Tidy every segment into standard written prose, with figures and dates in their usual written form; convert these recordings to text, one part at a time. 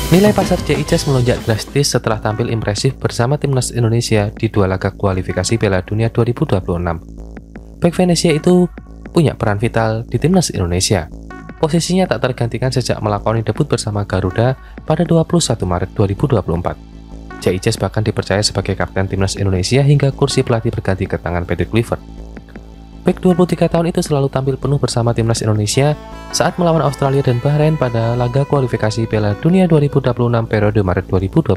Nilai pasar JICES melonjak drastis setelah tampil impresif bersama timnas Indonesia di dua laga kualifikasi Piala Dunia 2026. Bek Venezia itu punya peran vital di timnas Indonesia. Posisinya tak tergantikan sejak melakoni debut bersama Garuda pada 21 Maret 2024. JICES bahkan dipercaya sebagai kapten timnas Indonesia hingga kursi pelatih berganti ke tangan Patrick Kluivert. Bek 23 tahun itu selalu tampil penuh bersama timnas Indonesia saat melawan Australia dan Bahrain pada laga kualifikasi Piala Dunia 2026 periode Maret 2025.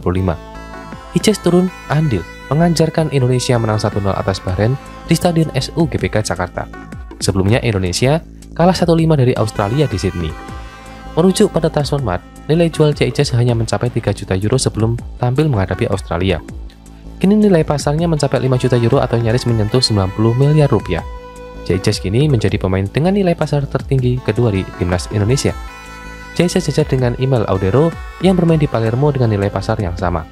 ICES turun andil menganjarkan Indonesia menang 1-0 atas Bahrain di Stadion SU GBK Jakarta. Sebelumnya Indonesia kalah 1-5 dari Australia di Sydney. Merujuk pada Transfermarkt, nilai jual JICES hanya mencapai 3 juta euro sebelum tampil menghadapi Australia. Kini nilai pasarnya mencapai 5 juta euro atau nyaris menyentuh 90 miliar rupiah. JICES kini menjadi pemain dengan nilai pasar tertinggi kedua di timnas Indonesia. JICES sejajar dengan Imel Audero yang bermain di Palermo dengan nilai pasar yang sama.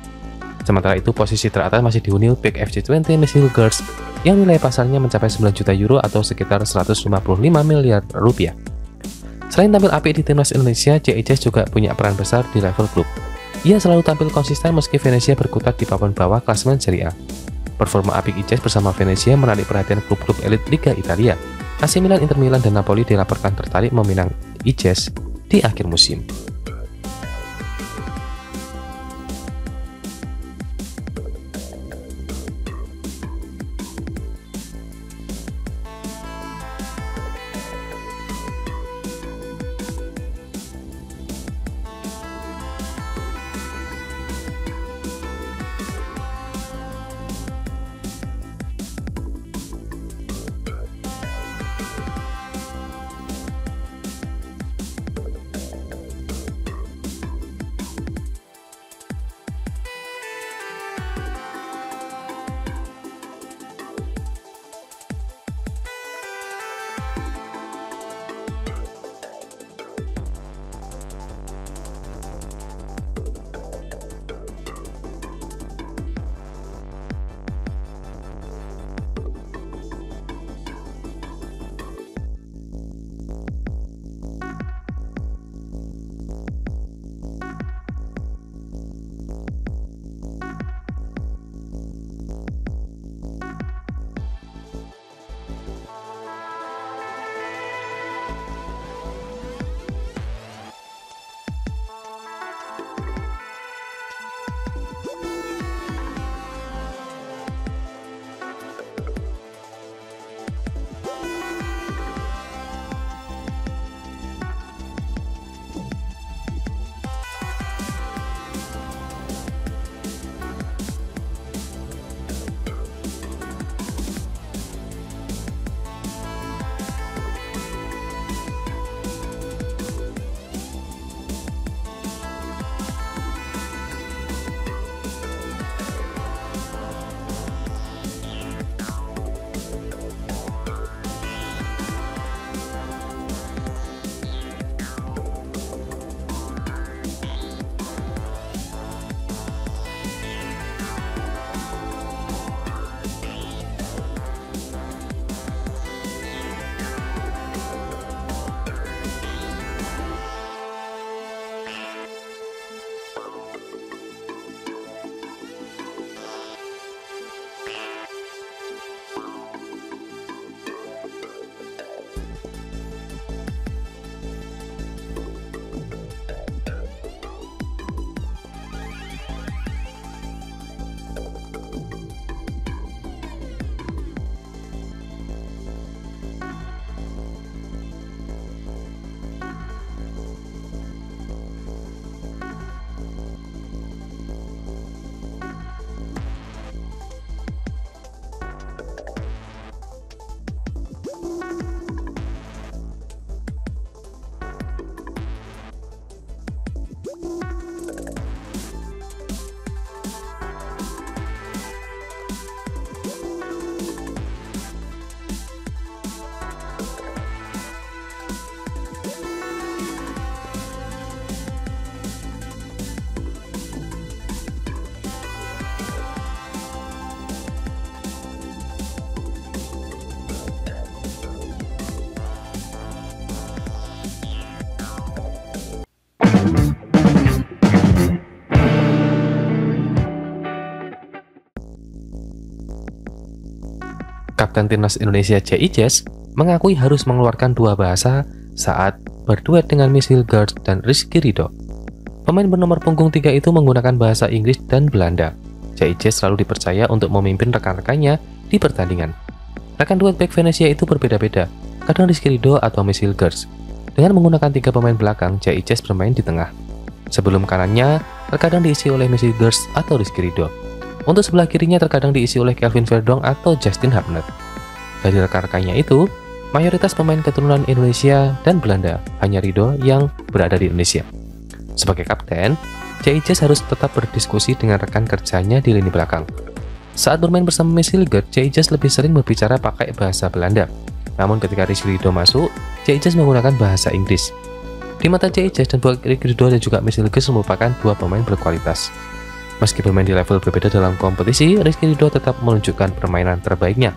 Sementara itu, posisi teratas masih dihuni bek FC20 Michel Gers yang nilai pasarnya mencapai 9 juta euro atau sekitar 155 miliar rupiah. Selain tampil apik di timnas Indonesia, JICES juga punya peran besar di level klub. Ia selalu tampil konsisten meski Venezia berkutat di papan bawah klasemen Serie A. Performa apik ICES bersama Venezia menarik perhatian klub-klub elit Liga Italia. AC Milan, Inter Milan, dan Napoli dilaporkan tertarik meminang ICES di akhir musim. kapten timnas Indonesia JICES mengakui harus mengeluarkan dua bahasa saat berduet dengan Miss Hilgers dan Rizky Ridho. Pemain bernomor punggung 3 itu menggunakan bahasa Inggris dan Belanda. JICES selalu dipercaya untuk memimpin rekan-rekannya di pertandingan. Rekan duet back Venesia itu berbeda-beda, kadang Rizky Ridho atau Miss Hilgers. Dengan menggunakan 3 pemain belakang, JICES bermain di tengah. Sebelum kanannya, terkadang diisi oleh Miss Hilgers atau Rizky Ridho. Untuk sebelah kirinya terkadang diisi oleh Kelvin Verdonk atau Justin Hapner. Dari rekan-rekannya itu, mayoritas pemain keturunan Indonesia dan Belanda, hanya Ridho yang berada di Indonesia. Sebagai kapten, JICES harus tetap berdiskusi dengan rekan kerjanya di lini belakang. Saat bermain bersama Miss Hilgers, JICES lebih sering berbicara pakai bahasa Belanda. Namun ketika Rizky Ridho masuk, JICES menggunakan bahasa Inggris. Di mata JICES dan buat Rizky Ridho dan juga Miss Hilgers merupakan dua pemain berkualitas. Meski bermain di level berbeda dalam kompetisi, Rizky Ridho tetap menunjukkan permainan terbaiknya.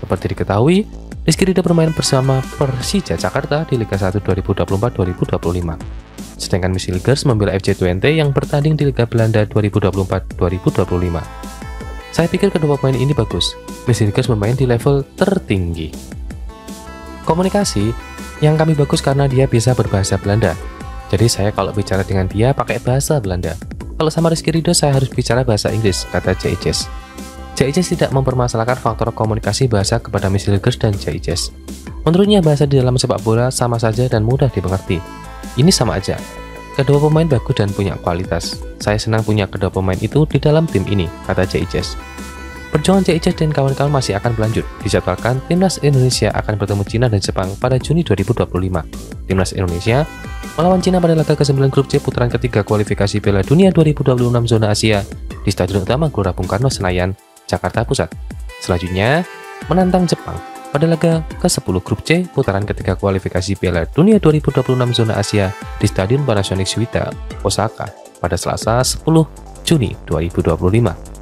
Seperti diketahui, Rizky Ridho bermain bersama Persija Jakarta di Liga 1 2024-2025. Sedangkan Miss Hilgers membela FC Twente yang bertanding di Liga Belanda 2024-2025. Saya pikir kedua pemain ini bagus. Miss Hilgers bermain di level tertinggi. Komunikasi yang kami bagus karena dia bisa berbahasa Belanda. Jadi saya kalau bicara dengan dia pakai bahasa Belanda. Kalau sama Rizky Ridho saya harus bicara bahasa Inggris, kata JICES. JICES tidak mempermasalahkan faktor komunikasi bahasa kepada Miss Hilgers dan JICES. Menurutnya bahasa di dalam sepak bola sama saja dan mudah dimengerti. Ini sama aja. Kedua pemain bagus dan punya kualitas. Saya senang punya kedua pemain itu di dalam tim ini, kata JICES. Perjuangan JICES dan kawan-kawan masih akan berlanjut. Dijadwalkan timnas Indonesia akan bertemu Cina dan Jepang pada Juni 2025. Timnas Indonesia melawan Cina pada laga ke-9 grup C putaran ketiga kualifikasi Piala Dunia 2026 zona Asia di Stadion Utama Gelora Bung Karno Senayan, Jakarta Pusat. Selanjutnya menantang Jepang pada laga ke-10 grup C putaran ketiga kualifikasi Piala Dunia 2026 zona Asia di Stadion Panasonic Suita, Osaka pada Selasa 10 Juni 2025.